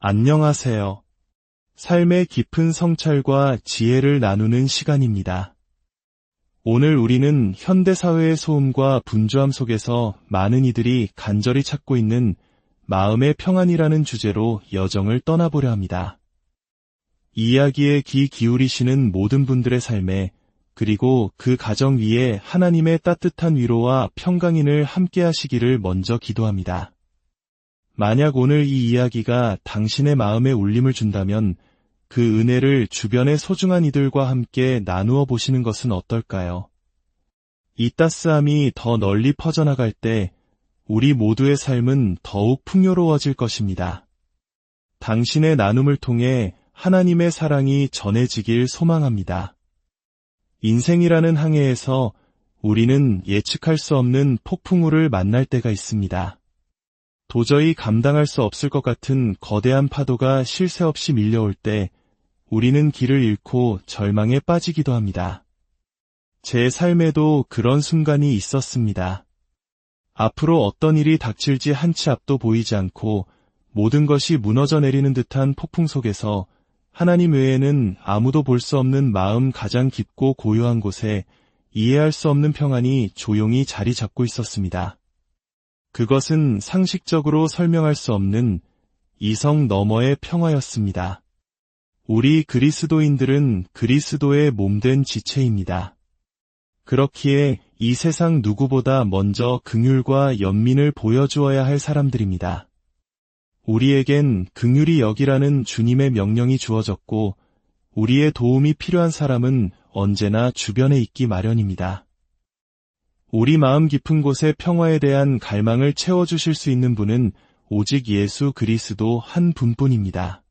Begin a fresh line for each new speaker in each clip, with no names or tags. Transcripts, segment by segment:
안녕하세요. 삶의 깊은 성찰과 지혜를 나누는 시간입니다. 오늘 우리는 현대사회의 소음과 분주함 속에서 많은 이들이 간절히 찾고 있는 마음의 평안이라는 주제로 여정을 떠나보려 합니다. 이 이야기에 귀 기울이시는 모든 분들의 삶에, 그리고 그 가정 위에 하나님의 따뜻한 위로와 평강인을 함께 하시기를 먼저 기도합니다. 만약 오늘 이 이야기가 당신의 마음에 울림을 준다면 그 은혜를 주변의 소중한 이들과 함께 나누어 보시는 것은 어떨까요? 이 따스함이 더 널리 퍼져나갈 때 우리 모두의 삶은 더욱 풍요로워질 것입니다. 당신의 나눔을 통해 하나님의 사랑이 전해지길 소망합니다. 인생이라는 항해에서 우리는 예측할 수 없는 폭풍우를 만날 때가 있습니다. 도저히 감당할 수 없을 것 같은 거대한 파도가 쉴 새 없이 밀려올 때 우리는 길을 잃고 절망에 빠지기도 합니다. 제 삶에도 그런 순간이 있었습니다. 앞으로 어떤 일이 닥칠지 한치 앞도 보이지 않고 모든 것이 무너져 내리는 듯한 폭풍 속에서 하나님 외에는 아무도 볼 수 없는 마음 가장 깊고 고요한 곳에 이해할 수 없는 평안이 조용히 자리 잡고 있었습니다. 그것은 상식적으로 설명할 수 없는 이성 너머의 평화였습니다. 우리 그리스도인들은 그리스도의 몸된 지체입니다. 그렇기에 이 세상 누구보다 먼저 긍휼과 연민을 보여주어야 할 사람들입니다. 우리에겐 긍휼히 여기라는 주님의 명령이 주어졌고 우리의 도움이 필요한 사람은 언제나 주변에 있기 마련입니다. 우리 마음 깊은 곳의 평화에 대한 갈망을 채워주실 수 있는 분은 오직 예수 그리스도 한 분뿐입니다.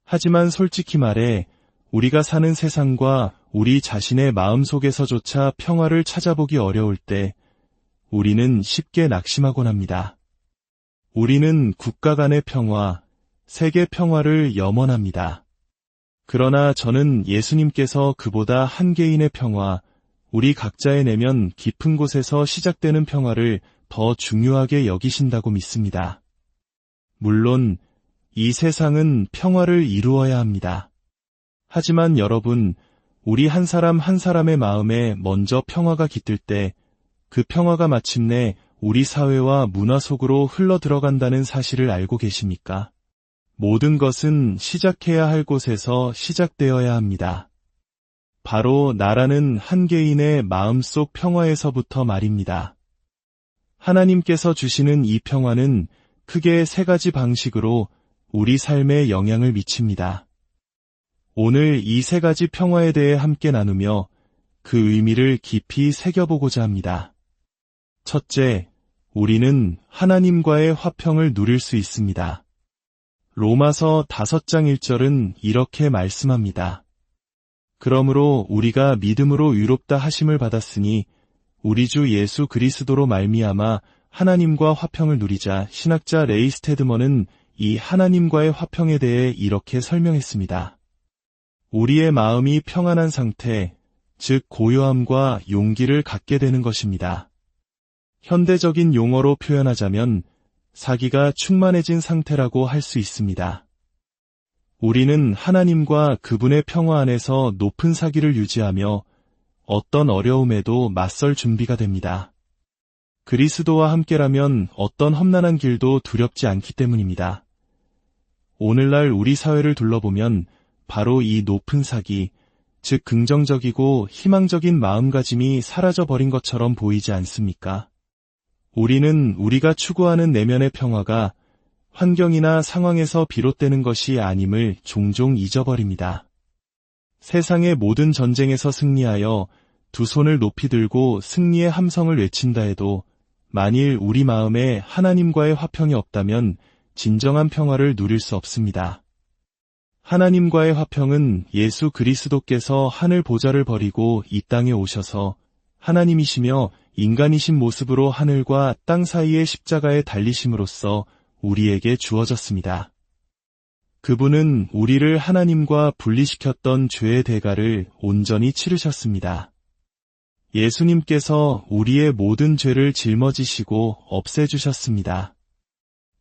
하지만 솔직히 말해 우리가 사는 세상과 우리 자신의 마음속에서조차 평화를 찾아보기 어려울 때 우리는 쉽게 낙심하곤 합니다. 우리는 국가 간의 평화, 세계 평화를 염원합니다. 그러나 저는 예수님께서 그보다 한 개인의 평화, 우리 각자의 내면 깊은 곳에서 시작되는 평화를 더 중요하게 여기신다고 믿습니다. 물론 이 세상은 평화를 이루어야 합니다. 하지만 여러분, 우리 한 사람 한 사람의 마음에 먼저 평화가 깃들 때 그 평화가 마침내 우리 사회와 문화 속으로 흘러 들어간다는 사실을 알고 계십니까? 모든 것은 시작해야 할 곳에서 시작되어야 합니다. 바로 나라는 한 개인의 마음속 평화에서부터 말입니다. 하나님께서 주시는 이 평화는 크게 세 가지 방식으로 우리 삶에 영향을 미칩니다. 오늘 이 세 가지 평화에 대해 함께 나누며 그 의미를 깊이 새겨보고자 합니다. 첫째, 우리는 하나님과의 화평을 누릴 수 있습니다. 로마서 5장 1절은 이렇게 말씀합니다. 그러므로 우리가 믿음으로 의롭다 하심을 받았으니 우리 주 예수 그리스도로 말미암아 하나님과 화평을 누리자. 신학자 레이 스테드먼은 이 하나님과의 화평에 대해 이렇게 설명했습니다. 우리의 마음이 평안한 상태, 즉 고요함과 용기를 갖게 되는 것입니다. 현대적인 용어로 표현하자면 사기가 충만해진 상태라고 할 수 있습니다. 우리는 하나님과 그분의 평화 안에서 높은 사기를 유지하며 어떤 어려움에도 맞설 준비가 됩니다. 그리스도와 함께라면 어떤 험난한 길도 두렵지 않기 때문입니다. 오늘날 우리 사회를 둘러보면 바로 이 높은 사기, 즉 긍정적이고 희망적인 마음가짐이 사라져버린 것처럼 보이지 않습니까? 우리는 우리가 추구하는 내면의 평화가 환경이나 상황에서 비롯되는 것이 아님을 종종 잊어버립니다. 세상의 모든 전쟁에서 승리하여 두 손을 높이 들고 승리의 함성을 외친다 해도 만일 우리 마음에 하나님과의 화평이 없다면 진정한 평화를 누릴 수 없습니다. 하나님과의 화평은 예수 그리스도께서 하늘 보좌를 버리고 이 땅에 오셔서 하나님이시며 인간이신 모습으로 하늘과 땅 사이의 십자가에 달리심으로써 우리에게 주어졌습니다. 그분은 우리를 하나님과 분리시켰던 죄의 대가를 온전히 치르셨습니다. 예수님께서 우리의 모든 죄를 짊어지시고 없애주셨습니다.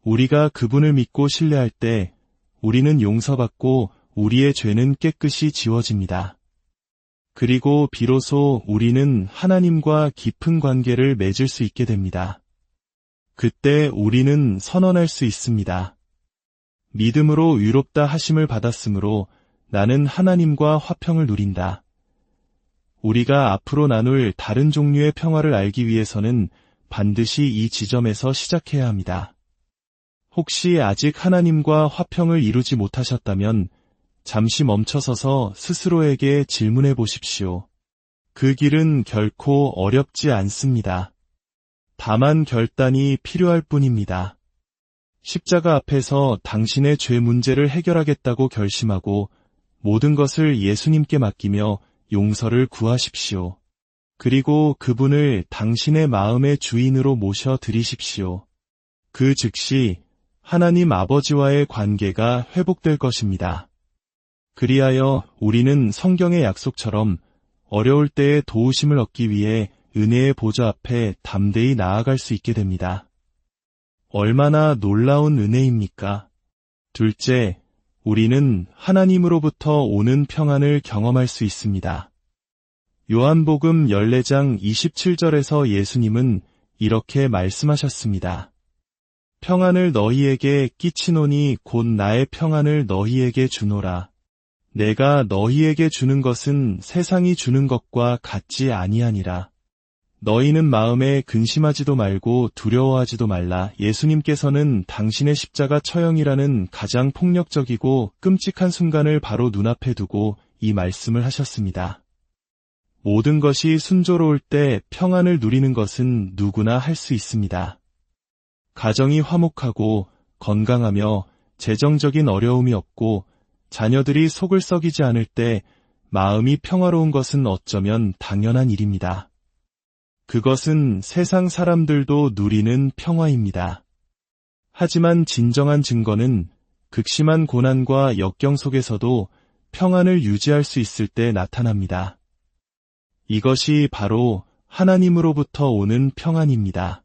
우리가 그분을 믿고 신뢰할 때 우리는 용서받고 우리의 죄는 깨끗이 지워집니다. 그리고 비로소 우리는 하나님과 깊은 관계를 맺을 수 있게 됩니다. 그때 우리는 선언할 수 있습니다. 믿음으로 위롭다 하심을 받았으므로 나는 하나님과 화평을 누린다. 우리가 앞으로 나눌 다른 종류의 평화를 알기 위해서는 반드시 이 지점에서 시작해야 합니다. 혹시 아직 하나님과 화평을 이루지 못하셨다면 잠시 멈춰서서 스스로에게 질문해 보십시오. 그 길은 결코 어렵지 않습니다. 다만 결단이 필요할 뿐입니다. 십자가 앞에서 당신의 죄 문제를 해결하겠다고 결심하고 모든 것을 예수님께 맡기며 용서를 구하십시오. 그리고 그분을 당신의 마음의 주인으로 모셔 드리십시오. 그 즉시 하나님 아버지와의 관계가 회복될 것입니다. 그리하여 우리는 성경의 약속처럼 어려울 때에 도우심을 얻기 위해 은혜의 보좌 앞에 담대히 나아갈 수 있게 됩니다. 얼마나 놀라운 은혜입니까? 둘째, 우리는 하나님으로부터 오는 평안을 경험할 수 있습니다. 요한복음 14장 27절에서 예수님은 이렇게 말씀하셨습니다. 평안을 너희에게 끼치노니 곧 나의 평안을 너희에게 주노라. 내가 너희에게 주는 것은 세상이 주는 것과 같지 아니하니라. 너희는 마음에 근심하지도 말고 두려워하지도 말라. 예수님께서는 당신의 십자가 처형이라는 가장 폭력적이고 끔찍한 순간을 바로 눈앞에 두고 이 말씀을 하셨습니다. 모든 것이 순조로울 때 평안을 누리는 것은 누구나 할 수 있습니다. 가정이 화목하고 건강하며 재정적인 어려움이 없고 자녀들이 속을 썩이지 않을 때 마음이 평화로운 것은 어쩌면 당연한 일입니다. 그것은 세상 사람들도 누리는 평화입니다. 하지만 진정한 증거는 극심한 고난과 역경 속에서도 평안을 유지할 수 있을 때 나타납니다. 이것이 바로 하나님으로부터 오는 평안입니다.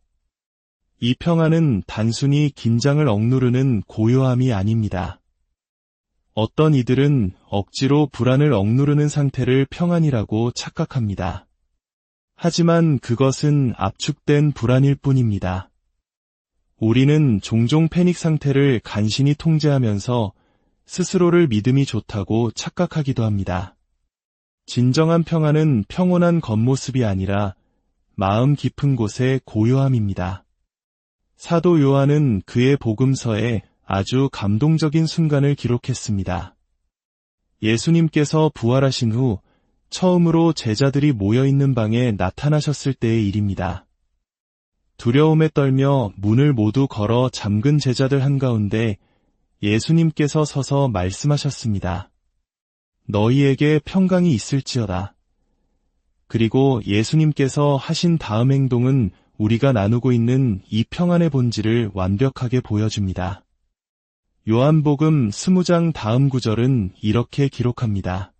이 평안은 단순히 긴장을 억누르는 고요함이 아닙니다. 어떤 이들은 억지로 불안을 억누르는 상태를 평안이라고 착각합니다. 하지만 그것은 압축된 불안일 뿐입니다. 우리는 종종 패닉 상태를 간신히 통제하면서 스스로를 믿음이 좋다고 착각하기도 합니다. 진정한 평안은 평온한 겉모습이 아니라 마음 깊은 곳의 고요함입니다. 사도 요한은 그의 복음서에 아주 감동적인 순간을 기록했습니다. 예수님께서 부활하신 후 처음으로 제자들이 모여있는 방에 나타나셨을 때의 일입니다. 두려움에 떨며 문을 모두 걸어 잠근 제자들 한가운데 예수님께서 서서 말씀하셨습니다. 너희에게 평강이 있을지어다. 그리고 예수님께서 하신 다음 행동은 우리가 나누고 있는 이 평안의 본질을 완벽하게 보여줍니다. 요한복음 20장 다음 구절은 이렇게 기록합니다.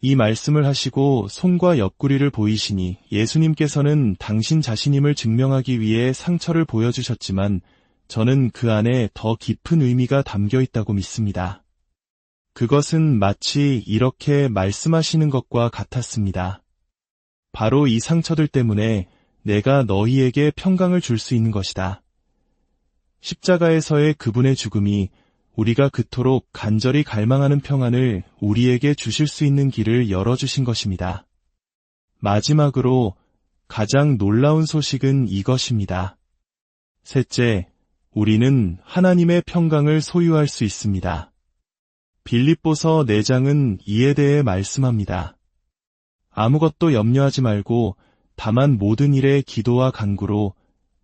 이 말씀을 하시고 손과 옆구리를 보이시니 예수님께서는 당신 자신임을 증명하기 위해 상처를 보여주셨지만 저는 그 안에 더 깊은 의미가 담겨 있다고 믿습니다. 그것은 마치 이렇게 말씀하시는 것과 같았습니다. 바로 이 상처들 때문에 내가 너희에게 평강을 줄 수 있는 것이다. 십자가에서의 그분의 죽음이 우리가 그토록 간절히 갈망하는 평안을 우리에게 주실 수 있는 길을 열어주신 것입니다. 마지막으로 가장 놀라운 소식은 이것입니다. 셋째, 우리는 하나님의 평강을 소유할 수 있습니다. 빌립보서 4장은 이에 대해 말씀합니다. 아무것도 염려하지 말고 다만 모든 일에 기도와 간구로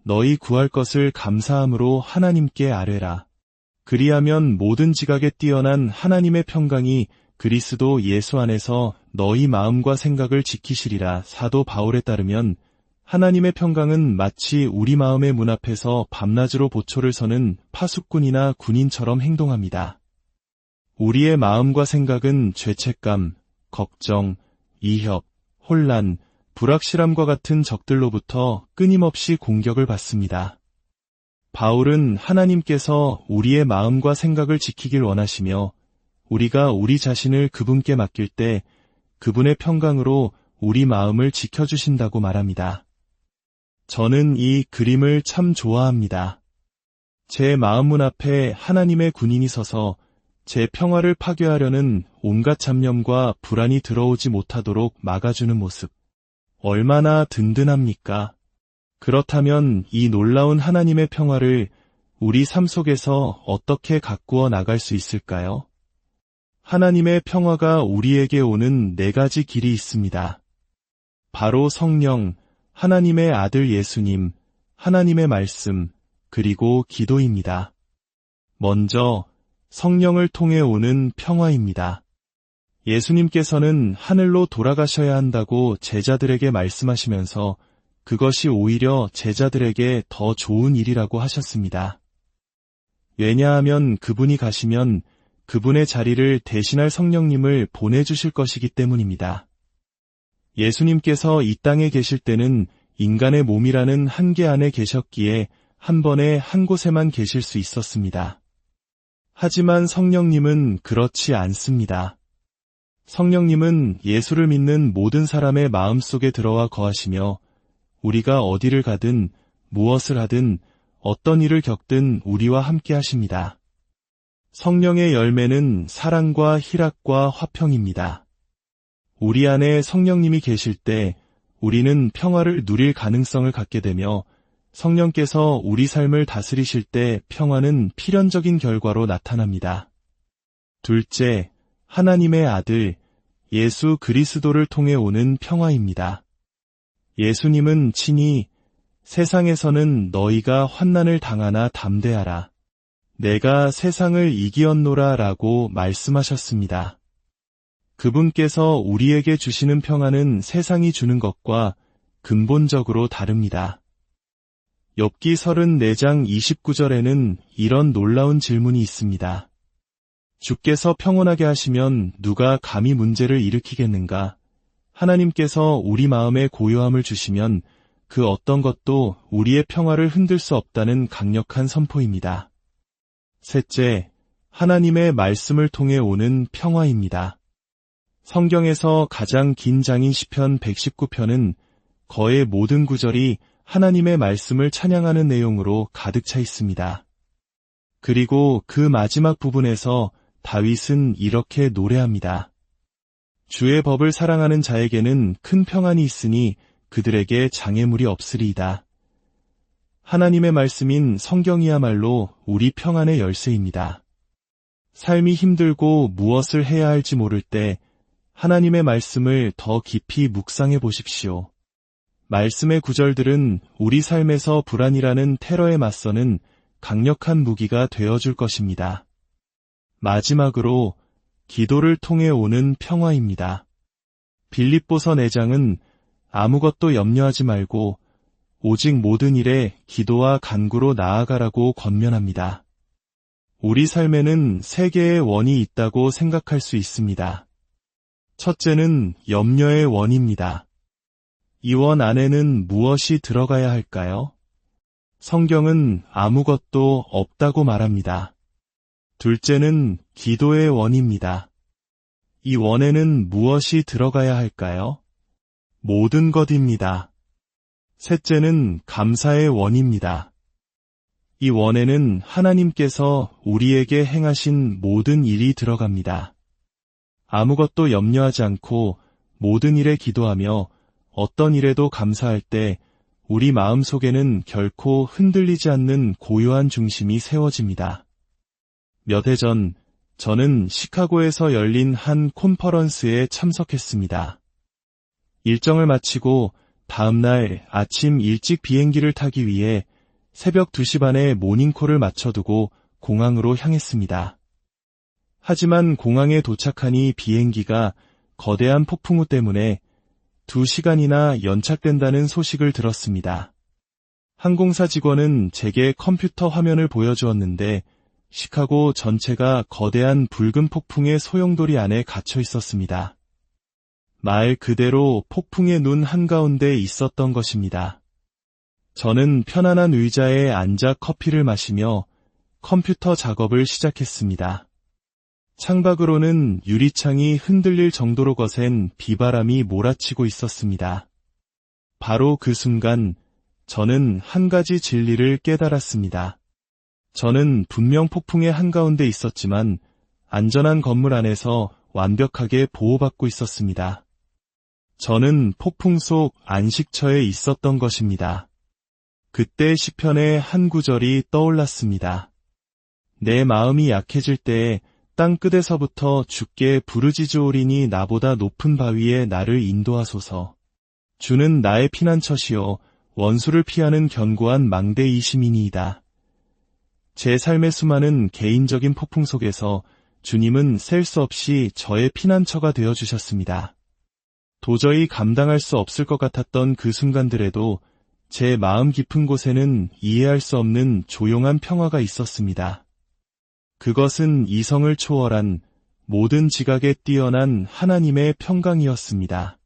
너희 구할 것을 감사함으로 하나님께 아뢰라. 그리하면 모든 지각에 뛰어난 하나님의 평강이 그리스도 예수 안에서 너희 마음과 생각을 지키시리라. 사도 바울에 따르면 하나님의 평강은 마치 우리 마음의 문 앞에서 밤낮으로 보초를 서는 파수꾼이나 군인처럼 행동합니다. 우리의 마음과 생각은 죄책감, 걱정, 이협, 혼란, 불확실함과 같은 적들로부터 끊임없이 공격을 받습니다. 바울은 하나님께서 우리의 마음과 생각을 지키길 원하시며 우리가 우리 자신을 그분께 맡길 때 그분의 평강으로 우리 마음을 지켜주신다고 말합니다. 저는 이 그림을 참 좋아합니다. 제 마음문 앞에 하나님의 군인이 서서 제 평화를 파괴하려는 온갖 잡념과 불안이 들어오지 못하도록 막아주는 모습. 얼마나 든든합니까? 그렇다면 이 놀라운 하나님의 평화를 우리 삶 속에서 어떻게 가꾸어 나갈 수 있을까요? 하나님의 평화가 우리에게 오는 4가지 길이 있습니다. 바로 성령, 하나님의 아들 예수님, 하나님의 말씀, 그리고 기도입니다. 먼저 성령을 통해 오는 평화입니다. 예수님께서는 하늘로 돌아가셔야 한다고 제자들에게 말씀하시면서 그것이 오히려 제자들에게 더 좋은 일이라고 하셨습니다. 왜냐하면 그분이 가시면 그분의 자리를 대신할 성령님을 보내주실 것이기 때문입니다. 예수님께서 이 땅에 계실 때는 인간의 몸이라는 한계 안에 계셨기에 한 번에 한 곳에만 계실 수 있었습니다. 하지만 성령님은 그렇지 않습니다. 성령님은 예수를 믿는 모든 사람의 마음속에 들어와 거하시며 우리가 어디를 가든 무엇을 하든 어떤 일을 겪든 우리와 함께 하십니다. 성령의 열매는 사랑과 희락과 화평입니다. 우리 안에 성령님이 계실 때 우리는 평화를 누릴 가능성을 갖게 되며 성령께서 우리 삶을 다스리실 때 평화는 필연적인 결과로 나타납니다. 둘째, 하나님의 아들, 예수 그리스도를 통해 오는 평화입니다. 예수님은 친히 세상에서는 너희가 환난을 당하나 담대하라. 내가 세상을 이기었노라 라고 말씀하셨습니다. 그분께서 우리에게 주시는 평화는 세상이 주는 것과 근본적으로 다릅니다. 욥기 34장 29절에는 이런 놀라운 질문이 있습니다. 주께서 평온하게 하시면 누가 감히 문제를 일으키겠는가? 하나님께서 우리 마음에 고요함을 주시면 그 어떤 것도 우리의 평화를 흔들 수 없다는 강력한 선포입니다. 셋째, 하나님의 말씀을 통해 오는 평화입니다. 성경에서 가장 긴 장인 시편 119편은 거의 모든 구절이 하나님의 말씀을 찬양하는 내용으로 가득 차 있습니다. 그리고 그 마지막 부분에서 다윗은 이렇게 노래합니다. 주의 법을 사랑하는 자에게는 큰 평안이 있으니 그들에게 장애물이 없으리이다. 하나님의 말씀인 성경이야말로 우리 평안의 열쇠입니다. 삶이 힘들고 무엇을 해야 할지 모를 때 하나님의 말씀을 더 깊이 묵상해 보십시오. 말씀의 구절들은 우리 삶에서 불안이라는 테러에 맞서는 강력한 무기가 되어줄 것입니다. 마지막으로 기도를 통해 오는 평화입니다. 빌립보서 4장은 아무것도 염려하지 말고 오직 모든 일에 기도와 간구로 나아가라고 권면합니다. 우리 삶에는 3개의 원이 있다고 생각할 수 있습니다. 첫째는 염려의 원입니다. 이 원 안에는 무엇이 들어가야 할까요? 성경은 아무것도 없다고 말합니다. 둘째는 기도의 원입니다. 이 원에는 무엇이 들어가야 할까요? 모든 것입니다. 셋째는 감사의 원입니다. 이 원에는 하나님께서 우리에게 행하신 모든 일이 들어갑니다. 아무것도 염려하지 않고 모든 일에 기도하며 어떤 일에도 감사할 때 우리 마음속에는 결코 흔들리지 않는 고요한 중심이 세워집니다. 몇 해 전 저는 시카고에서 열린 한 콘퍼런스에 참석했습니다. 일정을 마치고 다음날 아침 일찍 비행기를 타기 위해 새벽 2시 반에 모닝콜을 마쳐두고 공항으로 향했습니다. 하지만 공항에 도착하니 비행기가 거대한 폭풍우 때문에 2시간이나 연착된다는 소식을 들었습니다. 항공사 직원은 제게 컴퓨터 화면을 보여주었는데 시카고 전체가 거대한 붉은 폭풍의 소용돌이 안에 갇혀 있었습니다. 말 그대로 폭풍의 눈 한가운데 있었던 것입니다. 저는 편안한 의자에 앉아 커피를 마시며 컴퓨터 작업을 시작했습니다. 창밖으로는 유리창이 흔들릴 정도로 거센 비바람이 몰아치고 있었습니다. 바로 그 순간 저는 한 가지 진리를 깨달았습니다. 저는 분명 폭풍의 한가운데 있었지만 안전한 건물 안에서 완벽하게 보호받고 있었습니다. 저는 폭풍 속 안식처에 있었던 것입니다. 그때 시편의 한 구절이 떠올랐습니다. 내 마음이 약해질 때에 땅 끝에서부터 주께 부르짖으오리니 나보다 높은 바위에 나를 인도하소서. 주는 나의 피난처시요 원수를 피하는 견고한 망대이심이니이다. 제 삶의 수많은 개인적인 폭풍 속에서 주님은 셀 수 없이 저의 피난처가 되어주셨습니다. 도저히 감당할 수 없을 것 같았던 그 순간들에도 제 마음 깊은 곳에는 이해할 수 없는 조용한 평화가 있었습니다. 그것은 이성을 초월한 모든 지각에 뛰어난 하나님의 평강이었습니다.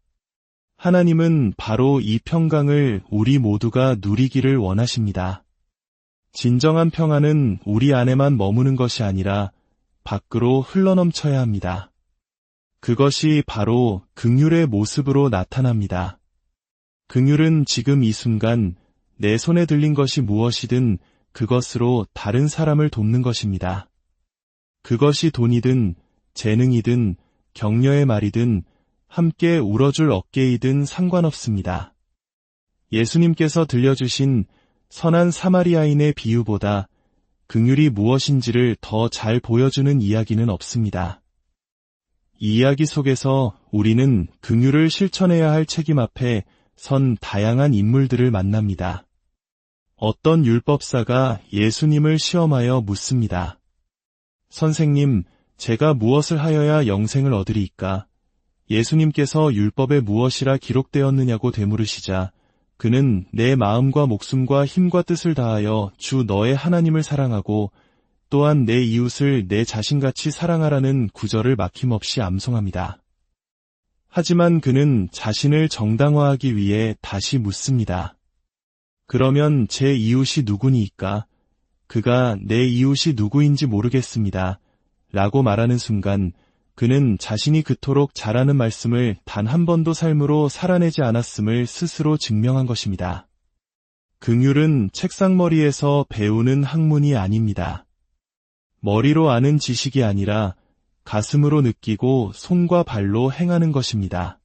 하나님은 바로 이 평강을 우리 모두가 누리기를 원하십니다. 진정한 평화는 우리 안에만 머무는 것이 아니라 밖으로 흘러넘쳐야 합니다. 그것이 바로 긍휼의 모습으로 나타납니다. 긍휼은 지금 이 순간 내 손에 들린 것이 무엇이든 그것으로 다른 사람을 돕는 것입니다. 그것이 돈이든 재능이든 격려의 말이든 함께 울어줄 어깨이든 상관없습니다. 예수님께서 들려주신 선한 사마리아인의 비유보다 긍휼이 무엇인지를 더 잘 보여주는 이야기는 없습니다. 이 이야기 속에서 우리는 긍휼을 실천해야 할 책임 앞에 선 다양한 인물들을 만납니다. 어떤 율법사가 예수님을 시험하여 묻습니다. 선생님, 제가 무엇을 하여야 영생을 얻으리이까? 예수님께서 율법에 무엇이라 기록되었느냐고 되물으시자 그는 내 마음과 목숨과 힘과 뜻을 다하여 주 너의 하나님을 사랑하고 또한 내 이웃을 내 자신같이 사랑하라는 구절을 막힘없이 암송합니다. 하지만 그는 자신을 정당화하기 위해 다시 묻습니다. 그러면 제 이웃이 누구니이까? 그가 내 이웃이 누구인지 모르겠습니다. 라고 말하는 순간 그는 자신이 그토록 잘하는 말씀을 단 한 번도 삶으로 살아내지 않았음을 스스로 증명한 것입니다. 긍휼은 책상머리에서 배우는 학문이 아닙니다. 머리로 아는 지식이 아니라 가슴으로 느끼고 손과 발로 행하는 것입니다.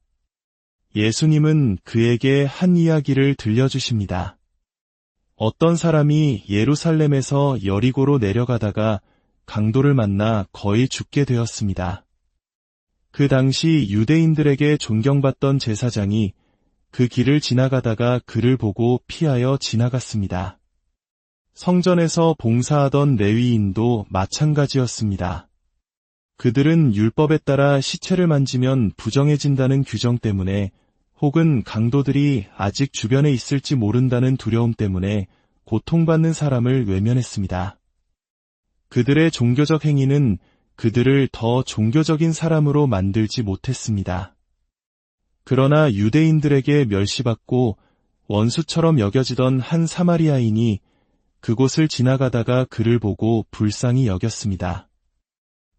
예수님은 그에게 한 이야기를 들려주십니다. 어떤 사람이 예루살렘에서 여리고로 내려가다가 강도를 만나 거의 죽게 되었습니다. 그 당시 유대인들에게 존경받던 제사장이 그 길을 지나가다가 그를 보고 피하여 지나갔습니다. 성전에서 봉사하던 레위인도 마찬가지였습니다. 그들은 율법에 따라 시체를 만지면 부정해진다는 규정 때문에 혹은 강도들이 아직 주변에 있을지 모른다는 두려움 때문에 고통받는 사람을 외면했습니다. 그들의 종교적 행위는 그들을 더 종교적인 사람으로 만들지 못했습니다. 그러나 유대인들에게 멸시받고 원수처럼 여겨지던 한 사마리아인이 그곳을 지나가다가 그를 보고 불쌍히 여겼습니다.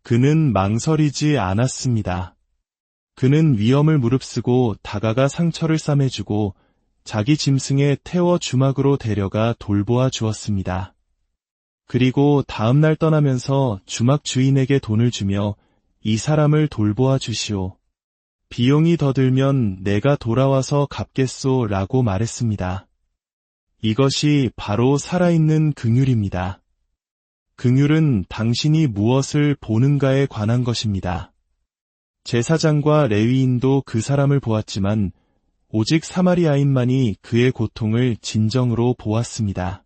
그는 망설이지 않았습니다. 그는 위험을 무릅쓰고 다가가 상처를 싸매주고 자기 짐승에 태워 주막으로 데려가 돌보아 주었습니다. 그리고 다음날 떠나면서 주막 주인에게 돈을 주며 이 사람을 돌보아 주시오. 비용이 더 들면 내가 돌아와서 갚겠소 라고 말했습니다. 이것이 바로 살아있는 긍휼입니다. 긍휼은 당신이 무엇을 보는가에 관한 것입니다. 제사장과 레위인도 그 사람을 보았지만 오직 사마리아인만이 그의 고통을 진정으로 보았습니다.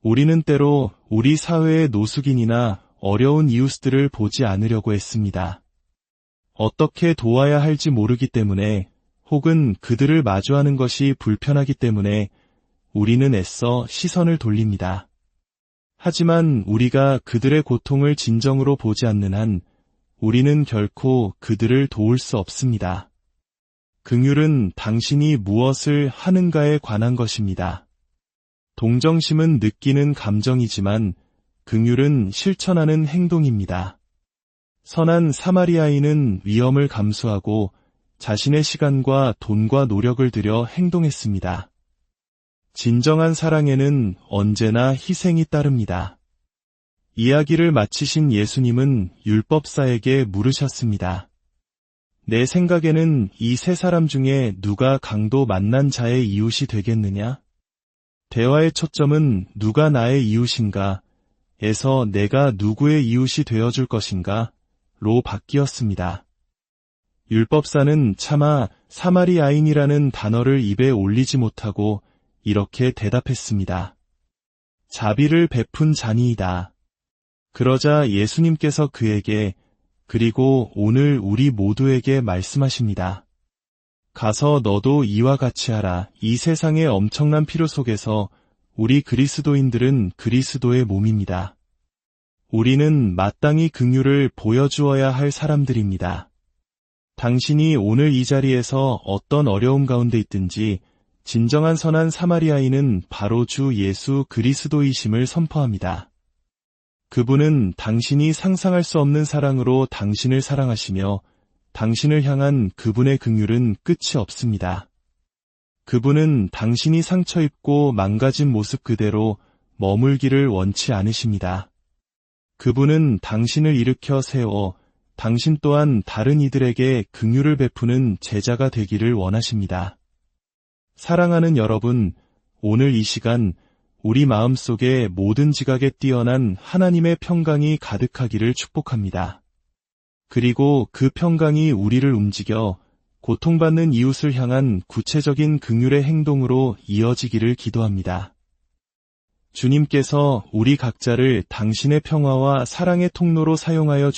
우리는 때로 우리 사회의 노숙인이나 어려운 이웃들을 보지 않으려고 했습니다. 어떻게 도와야 할지 모르기 때문에 혹은 그들을 마주하는 것이 불편하기 때문에 우리는 애써 시선을 돌립니다. 하지만 우리가 그들의 고통을 진정으로 보지 않는 한 우리는 결코 그들을 도울 수 없습니다. 긍휼은 당신이 무엇을 하는가에 관한 것입니다. 동정심은 느끼는 감정이지만 긍휼은 실천하는 행동입니다. 선한 사마리아인은 위험을 감수하고 자신의 시간과 돈과 노력을 들여 행동했습니다. 진정한 사랑에는 언제나 희생이 따릅니다. 이야기를 마치신 예수님은 율법사에게 물으셨습니다. 내 생각에는 이 세 사람 중에 누가 강도 만난 자의 이웃이 되겠느냐? 대화의 초점은 누가 나의 이웃인가? 에서 내가 누구의 이웃이 되어줄 것인가? 로 바뀌었습니다. 율법사는 차마 사마리아인이라는 단어를 입에 올리지 못하고 이렇게 대답했습니다. 자비를 베푼 자니이다. 그러자 예수님께서 그에게 그리고 오늘 우리 모두에게 말씀하십니다. 가서 너도 이와 같이 하라. 이 세상의 엄청난 필요 속에서 우리 그리스도인들은 그리스도의 몸입니다. 우리는 마땅히 긍휼을 보여주어야 할 사람들입니다. 당신이 오늘 이 자리에서 어떤 어려움 가운데 있든지 진정한 선한 사마리아인은 바로 주 예수 그리스도이심을 선포합니다. 그분은 당신이 상상할 수 없는 사랑으로 당신을 사랑하시며 당신을 향한 그분의 긍휼은 끝이 없습니다. 그분은 당신이 상처 입고 망가진 모습 그대로 머물기를 원치 않으십니다. 그분은 당신을 일으켜 세워 당신 또한 다른 이들에게 긍휼을 베푸는 제자가 되기를 원하십니다. 사랑하는 여러분, 오늘 이 시간 우리 마음속에 모든 지각에 뛰어난 하나님의 평강이 가득하기를 축복합니다. 그리고 그 평강이 우리를 움직여 고통받는 이웃을 향한 구체적인 긍휼의 행동으로 이어지기를 기도합니다. 주님께서 우리 각자를 당신의 평화와 사랑의 통로로 사용하여